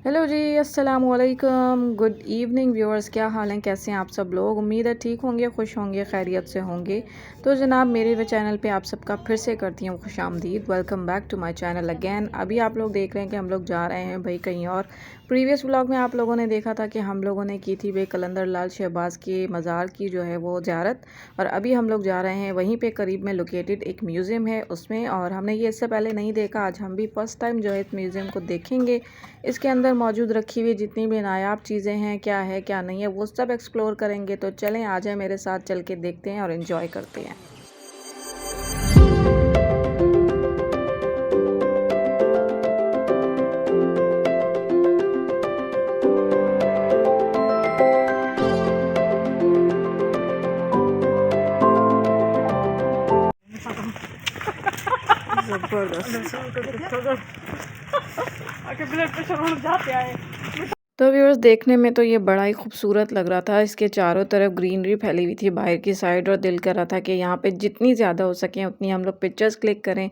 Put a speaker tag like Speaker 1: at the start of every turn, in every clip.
Speaker 1: Hello जी, अस्सलाम वालेकुम। Good evening viewers, क्या हाल हैं, कैसे हैं आप सब लोग। उम्मीद है ठीक होंगे, खुश होंगे, खैरियत से होंगे। तो जनाब मेरे चैनल पे आप सबका फिर से करती हूँ खुशामदीद। Welcome back to my channel again. अभी आप लोग देख रहे हैं कि हम लोग जा रहे हैं भाई कहीं और। प्रीवियस व्लॉग में आप लोगों ने देखा था कि हम लोगों ने की थी भाई कलंदर लाल शहबाज के मज़ार की जो है वो ज़ियारत। और अभी हम लोग जा रहे हैं वहीं पे करीब में लोकेटेड एक म्यूज़ियम है उसमें, और हमने ये इससे पहले नहीं देखा। आज हम भी फर्स्ट टाइम जो है इस म्यूज़ियम को देखेंगे। इसके अंदर मौजूद रखी हुई जितनी भी नायाब चीज़ें हैं, क्या है क्या नहीं है, वो सब एक्सप्लोर करेंगे। तो चलें आ जाए मेरे साथ, चल के देखते हैं और इन्जॉय करते हैं। जबरदस्त। तो व्यूअर्स देखने में तो ये बड़ा ही खूबसूरत लग रहा था। इसके चारों तरफ ग्रीनरी फैली हुई थी बाहर की साइड, और दिल कर रहा था कि यहाँ पे जितनी ज़्यादा हो सके उतनी हम लोग पिक्चर्स क्लिक करें।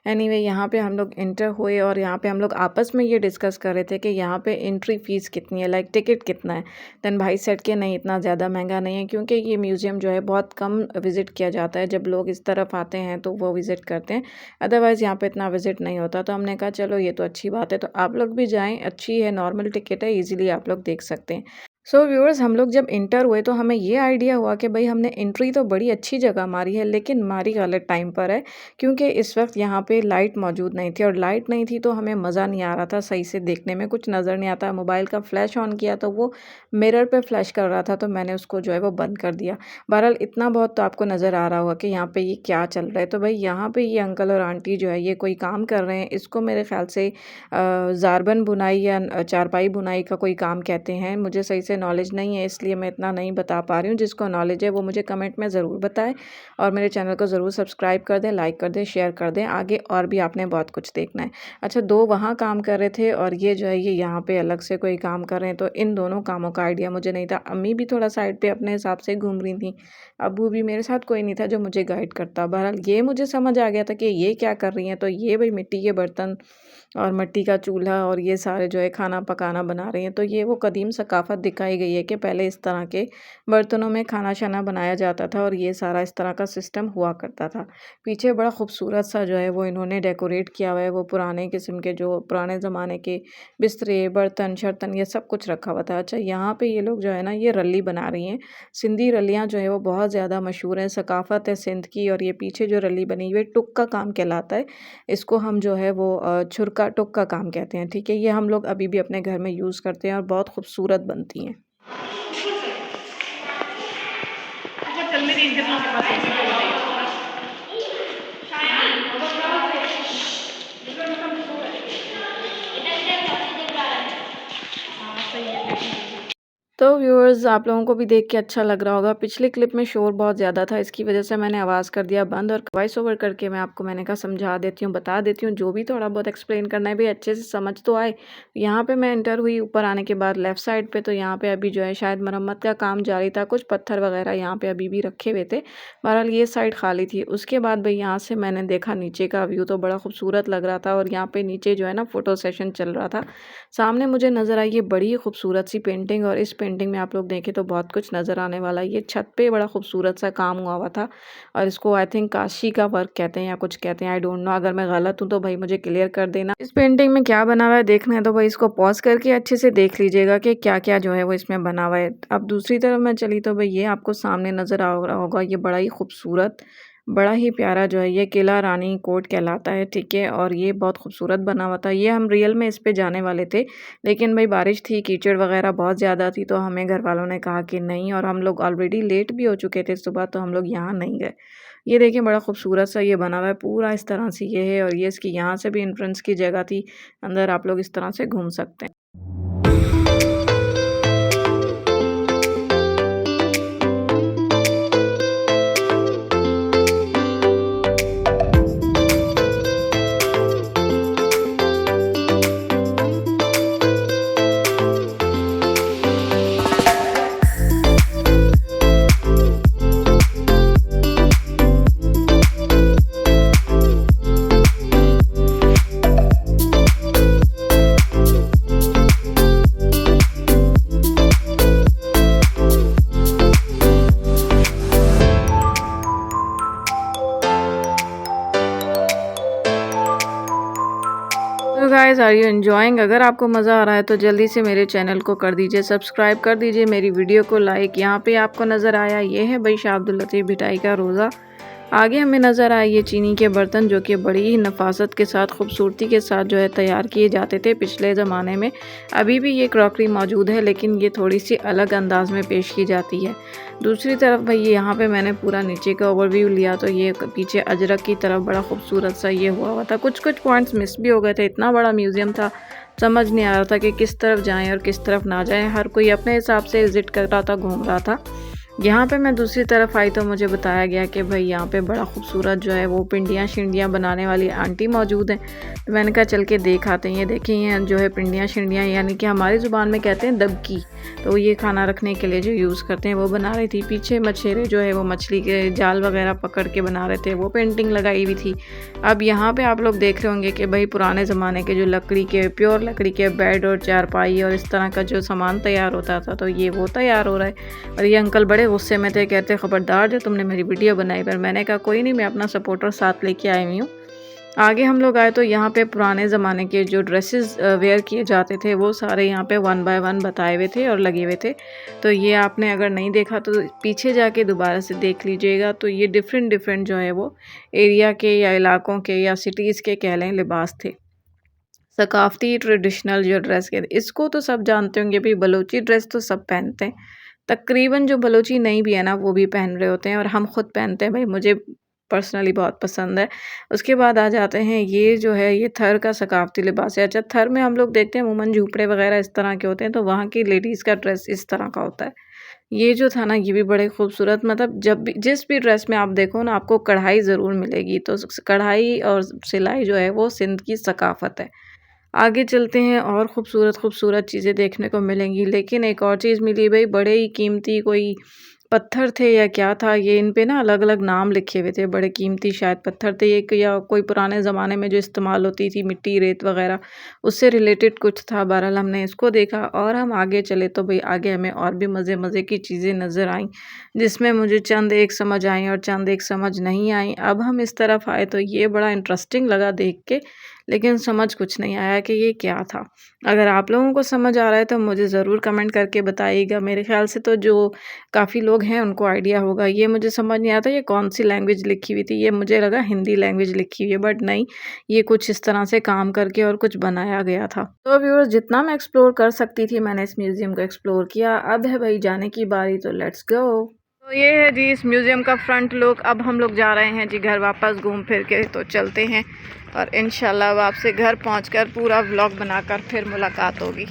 Speaker 1: एनीवे यहाँ पे हम लोग इंटर हुए और यहाँ पे हम लोग आपस में ये डिस्कस कर रहे थे कि यहाँ पे एंट्री फ़ीस कितनी है, लाइक टिकट कितना है। देन भाई सेट के नहीं, इतना ज़्यादा महंगा नहीं है, क्योंकि ये म्यूज़ियम जो है बहुत कम विज़िट किया जाता है। जब लोग इस तरफ आते हैं तो वो विज़िट करते हैं, अदरवाइज़ यहाँ पर इतना विज़िट नहीं होता। तो हमने कहा चलो ये तो अच्छी बात है, तो आप लोग भी जाएँ, अच्छी है, नॉर्मल टिकट है, ईज़िली आप लोग देख सकते हैं। सो व्यूअर्स हम लोग जब इंटर हुए तो हमें ये आइडिया हुआ कि भाई हमने एंट्री तो बड़ी अच्छी जगह मारी है, लेकिन मारी गलत टाइम पर है, क्योंकि इस वक्त यहाँ पे लाइट मौजूद नहीं थी, और लाइट नहीं थी तो हमें मज़ा नहीं आ रहा था सही से देखने में, कुछ नज़र नहीं आता। मोबाइल का फ्लैश ऑन किया तो वो मिरर पे फ्लैश कर रहा था, तो मैंने उसको जो है वो बंद कर दिया। बहरहाल इतना बहुत तो आपको नज़र आ रहा होगा कि यहाँ पे ये क्या चल रहा है। तो भाई यहाँ पे ये अंकल और आंटी जो है ये कोई काम कर रहे हैं। इसको मेरे ख्याल से ज़ारबन बुनाई या चारपाई बुनाई का कोई काम कहते हैं। मुझे सही से नॉलेज नहीं है, इसलिए मैं इतना नहीं बता पा रही हूँ। जिसको नॉलेज है वो मुझे कमेंट में ज़रूर बताएं, और मेरे चैनल को ज़रूर सब्सक्राइब कर दें, लाइक कर दें, शेयर कर दें। आगे और भी आपने बहुत कुछ देखना है। अच्छा, दो वहाँ काम कर रहे थे और ये जो है ये यहाँ पे अलग से कोई काम कर रहे हैं, तो इन दोनों कामों का आइडिया मुझे नहीं था। अम्मी भी थोड़ा साइड पे अपने हिसाब से घूम रही थी, अबू भी, मेरे साथ कोई नहीं था जो मुझे गाइड करता। बहरहाल ये मुझे समझ आ गया था कि ये क्या कर रही हैं। तो ये भाई मिट्टी के बर्तन और मिट्टी का चूल्हा और ये सारे जो है खाना पकाना बना रहे हैं। तो ये वो कदीम सकाफ़त दिखाई गई है कि पहले इस तरह के बर्तनों में खाना शाना बनाया जाता था, और ये सारा इस तरह का सिस्टम हुआ करता था। पीछे बड़ा खूबसूरत सा जो है वो इन्होंने डेकोरेट किया हुआ है, वो पुराने किस्म के जो पुराने ज़माने के बिस्तरे, बर्तन शर्तन ये सब कुछ रखा हुआ था। अच्छा, यहाँ पे ये लोग जो है ना ये रली बना रही हैं। सिंधी रलियाँ जो है वो बहुत ज़्यादा मशहूर हैं, सकाफ़त है सिंध की। और ये पीछे जो रली बनी हुई है टुक का काम कहलाता है। इसको हम जो है वो छुरका टुक का काम कहते हैं, ठीक है। ये हम लोग अभी भी अपने घर में यूज़ करते हैं और बहुत खूबसूरत बनती हैं। तो व्यूअर्स आप लोगों को भी देख के अच्छा लग रहा होगा। पिछले क्लिप में शोर बहुत ज़्यादा था, इसकी वजह से मैंने आवाज़ कर दिया बंद, और वॉइस ओवर करके मैं आपको मैंने कहा समझा देती हूँ, बता देती हूँ, जो भी थोड़ा बहुत एक्सप्लेन करना है भाई अच्छे से समझ तो आए। यहाँ पे मैं एंटर हुई, ऊपर आने के बाद लेफ़्ट साइड पे, तो यहाँ पे अभी जो है शायद मरम्मत का काम जारी था। कुछ पत्थर वगैरह यहाँ पे अभी भी रखे हुए थे। बहरहाल ये साइड खाली थी। उसके बाद भाई यहाँ से मैंने देखा नीचे का व्यू, तो बड़ा खूबसूरत लग रहा था। और यहाँ पे नीचे जो है ना फ़ोटो सेशन चल रहा था। सामने मुझे नज़र आई ये बड़ी खूबसूरत सी पेंटिंग, और इस पेंटिंग में आप लोग देखें तो बहुत कुछ नज़र आने वाला है। ये छत पे बड़ा खूबसूरत सा काम हुआ था, और इसको आई थिंक काशी का वर्क कहते हैं या कुछ कहते हैं, आई डोंट नो। अगर मैं गलत हूँ तो भाई मुझे क्लियर कर देना। इस पेंटिंग में क्या बना हुआ है देखना है तो भाई इसको पॉज करके अच्छे से देख लीजिएगा कि क्या क्या जो है वो इसमें बना हुआ है। अब दूसरी तरफ मैं चली तो भाई ये आपको सामने नज़र आ रहा होगा, ये बड़ा ही खूबसूरत, बड़ा ही प्यारा जो है ये किला रानी कोट कहलाता है, ठीक है। और ये बहुत खूबसूरत बना हुआ था। ये हम रियल में इस पे जाने वाले थे, लेकिन भाई बारिश थी, कीचड़ वगैरह बहुत ज़्यादा थी, तो हमें घर वालों ने कहा कि नहीं, और हम लोग ऑलरेडी लेट भी हो चुके थे सुबह, तो हम लोग यहाँ नहीं गए। ये देखिए बड़ा खूबसूरत सा ये बना हुआ है पूरा इस तरह से ये है, और ये इसकी यहाँ से भी एंट्रेंस की जगह थी, अंदर आप लोग इस तरह से घूम सकते हैं। एंजॉइंग। अगर आपको मज़ा आ रहा है तो जल्दी से मेरे चैनल को कर दीजिए सब्सक्राइब, कर दीजिए मेरी वीडियो को लाइक। यहाँ पे आपको नज़र आया ये है भाई शाह अब्दुल लतीफ़ भिटाई का रोज़ा। आगे हमें नज़र आए ये चीनी के बर्तन जो कि बड़ी ही नफासत के साथ, खूबसूरती के साथ जो है तैयार किए जाते थे पिछले ज़माने में। अभी भी ये क्रॉकरी मौजूद है लेकिन ये थोड़ी सी अलग अंदाज में पेश की जाती है। दूसरी तरफ भाई यहाँ पे मैंने पूरा नीचे का ओवरव्यू लिया तो ये पीछे अजरक की तरफ बड़ा खूबसूरत सा ये हुआ था। कुछ पॉइंट्स मिस भी हो गए थे, इतना बड़ा म्यूज़ियम था, समझ नहीं आ रहा था कि किस तरफ जाएँ और किस तरफ ना जाएँ। हर कोई अपने हिसाब से विज़िट कर रहा था, घूम रहा था। यहाँ पे मैं दूसरी तरफ आई तो मुझे बताया गया कि भाई यहाँ पे बड़ा खूबसूरत जो है वो पिंडियाँ शिंडियाँ बनाने वाली आंटी मौजूद हैं। तो मैंने कहा चल के देख आते हैं। ये देखें ये जो है पिंडियाँ शिंडियाँ यानी कि हमारी ज़ुबान में कहते हैं दबकी, तो ये खाना रखने के लिए जो यूज़ करते हैं वो बना रही थी। पीछे मछेरे जो है वो मछली के जाल वगैरह पकड़ के बना रहे थे, वो पेंटिंग लगाई हुई थी। अब यहाँ पर आप लोग देख रहे होंगे कि भाई पुराने ज़माने के जो लकड़ी के, प्योर लकड़ी के बेड और चारपाई और इस तरह का जो सामान तैयार होता था तो ये वो तैयार हो रहा है। और ये अंकल बड़े गुस्से में थे, कहते खबरदार जो तुमने मेरी वीडियो बनाई। पर मैंने कहा कोई नहीं, मैं अपना सपोर्टर साथ लेके आई हुई हूँ। आगे हम लोग आए तो यहाँ पे पुराने ज़माने के जो ड्रेसेस वेयर किए जाते थे वो सारे यहाँ पे 1 बाय 1 बताए हुए थे और लगे हुए थे। तो ये आपने अगर नहीं देखा तो पीछे जाके दोबारा से देख लीजिएगा। तो ये डिफरेंट जो है वो एरिया के या इलाकों के या सिटीज़ के कह लें लिबास थे। सकाफ़ती ट्रेडिशनल जो ड्रेस के, इसको तो सब जानते होंगे भाई, बलोची ड्रेस तो सब पहनते हैं। तकरीबन जो बलोची नहीं भी है ना वो भी पहन रहे होते हैं और हम खुद पहनते हैं भाई, मुझे पर्सनली बहुत पसंद है। उसके बाद आ जाते हैं ये जो है ये थर का सकाफ़ती लिबास है। अच्छा, थर में हम लोग देखते हैं अमूमन झूपड़े वगैरह इस तरह के होते हैं, तो वहाँ की लेडीज़ का ड्रेस इस तरह का होता है। ये जो था ना ये भी बड़े खूबसूरत, मतलब जब भी जिस भी ड्रेस में आप देखो ना आपको कढ़ाई ज़रूर मिलेगी। तो कढ़ाई और सिलाई जो है वो सिंध की सकाफ़त है। आगे चलते हैं और खूबसूरत चीज़ें देखने को मिलेंगी। लेकिन एक और चीज़ मिली भाई, बड़े ही कीमती कोई पत्थर थे या क्या था, ये इन पे ना अलग-अलग नाम लिखे हुए थे, बड़े कीमती शायद पत्थर थे ये, या कोई पुराने ज़माने में जो इस्तेमाल होती थी मिट्टी, रेत वगैरह, उससे रिलेटेड कुछ था। बहरहाल हमने इसको देखा और हम आगे चले तो भाई आगे हमें और भी मज़े की चीज़ें नज़र आईं, जिसमें मुझे चंद एक समझ आईं और चंद एक समझ नहीं आईं। अब हम इस तरफ आए तो ये बड़ा इंटरेस्टिंग लगा देख के, लेकिन समझ कुछ नहीं आया कि ये क्या था। अगर आप लोगों को समझ आ रहा है तो मुझे ज़रूर कमेंट करके बताइएगा। मेरे ख़्याल से तो जो काफ़ी लोग हैं उनको आइडिया होगा। ये मुझे समझ नहीं आता ये कौन सी लैंग्वेज लिखी हुई थी, ये मुझे लगा हिंदी लैंग्वेज लिखी हुई है, बट नहीं, ये कुछ इस तरह से काम करके और कुछ बनाया गया था। तो व्यूअर्स, जितना मैं एक्सप्लोर कर सकती थी मैंने इस म्यूज़ियम को एक्सप्लोर किया। अब है भाई जाने की बारी, तो लेट्स गो। तो ये है जी इस म्यूज़ियम का फ्रंट लुक। अब हम लोग जा रहे हैं जी घर वापस घूम फिर के, तो चलते हैं और इंशाल्लाह अब आपसे घर पहुंचकर पूरा व्लॉग बनाकर फिर मुलाकात होगी।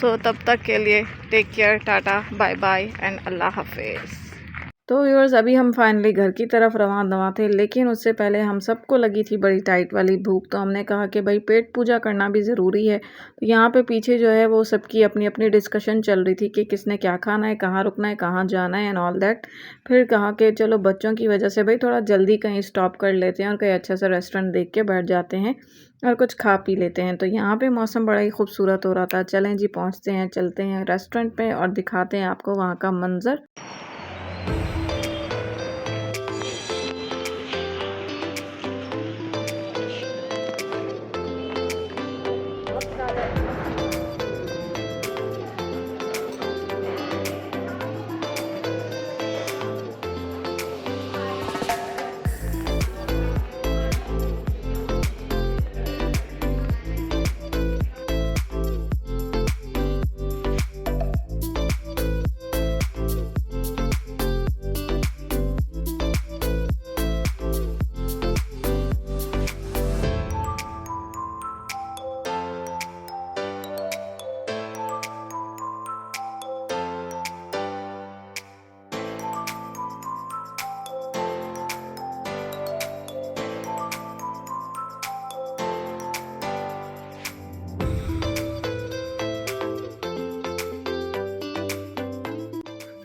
Speaker 1: सो तब तक के लिए take care, tata bye bye and अल्लाह हाफिज़। तो व्यूअर्स, अभी हम फाइनली घर की तरफ रवाना थे, लेकिन उससे पहले हम सबको लगी थी बड़ी टाइट वाली भूख। तो हमने कहा कि भाई पेट पूजा करना भी ज़रूरी है। तो यहाँ पे पीछे जो है वो सबकी अपनी अपनी डिस्कशन चल रही थी कि किसने क्या खाना है, कहाँ रुकना है, कहाँ जाना है एंड ऑल दैट। फिर कहा कि चलो बच्चों की वजह से भाई थोड़ा जल्दी कहीं स्टॉप कर लेते हैं और कहीं अच्छा सा रेस्टोरेंट देख के बैठ जाते हैं और कुछ खा पी लेते हैं। तो यहाँ पे मौसम बड़ा ही खूबसूरत हो रहा था। चलें जी पहुँचते हैं, चलते हैं रेस्टोरेंट पे और दिखाते हैं आपको वहाँ का मंज़र।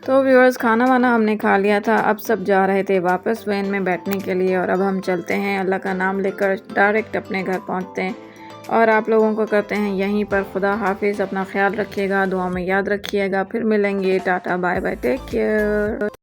Speaker 1: तो व्यूअर्स, खाना वाना हमने खा लिया था। अब सब जा रहे थे वापस वैन में बैठने के लिए और अब हम चलते हैं अल्लाह का नाम लेकर डायरेक्ट अपने घर पहुंचते हैं। और आप लोगों को करते हैं यहीं पर खुदा हाफिज़। अपना ख्याल रखिएगा, दुआ में याद रखिएगा। फिर मिलेंगे, tata bye bye, take care.